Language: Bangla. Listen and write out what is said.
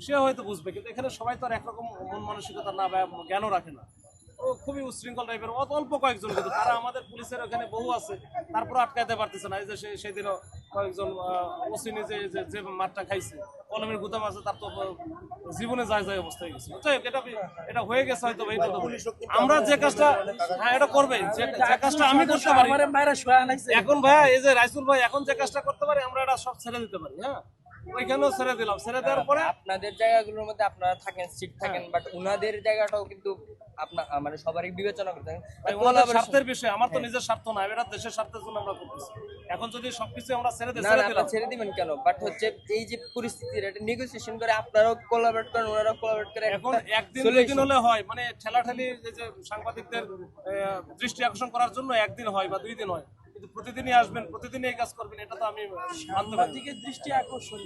সে হয়তো বুঝবে, কিন্তু এখানে সবাই তো আর একরকম মন মানসিকতা না বা জ্ঞানও রাখে না। ও খুবই উচ্ছৃঙ্খল টাইপের, অল্প কয়েকজন, কিন্তু তারা আমাদের পুলিশের ওখানে বহু আছে, তারপর আটকাইতে পারতেছে না। এই যে সেদিনও কয়েকজন ওসি নিজে যে মারটা খাইছে, কলমের গুদাম আছে, তার তো জীবনে যায় যায় অবস্থা হয়ে গেছে। এটা হয়ে গেছে হয়তো, এটা তো আমরা যে কাজটা, হ্যাঁ এটা করবে, যে কাজটা আমি করতে পারি এখন ভাইয়া, এই যে রাইসুল ভাই এখন যে কাজটা করতে পারি, আমরা এটা সব ছেড়ে দিতে পারি। হ্যাঁ, ওইখানেও ছেড়ে দিলাম, ছেড়ে দেওয়ার পরে আপনাদের জায়গাগুলোর মধ্যে আপনারা থাকেন, সিট থাকেন, বাট উনাদের জায়গাটাও কিন্তু আপনার মানে সবারই বিবেচনা করতে হবে। ওনাদের স্বার্থের বিষয়, আমার তো নিজের স্বার্থ না, এটা দেশের স্বার্থের জন্য আমরা করতেছি। এখন যদি সবকিছু আমরা ছেড়ে দিই, ছেড়ে দিবেন কেন? বাট হচ্ছে এই যে পরিস্থিতি, এটা নেগোসিয়েশন করে আপনারাও কোলাবরেট করেন, ওনারাও কোলাবরেট করে। এখন একদিন দুদিন হলে হয়, মানে ঠেলাঠেলি যে সাংবাদিকদের দৃষ্টি আকর্ষণ করার জন্য একদিন হয় বা 2 দিন হয়, কিন্তু প্রতিদিনই আসবেন, প্রতিদিনই এই কাজ করবেন, এটা তো আমি সাংবাদিকের দৃষ্টি আকর্ষণ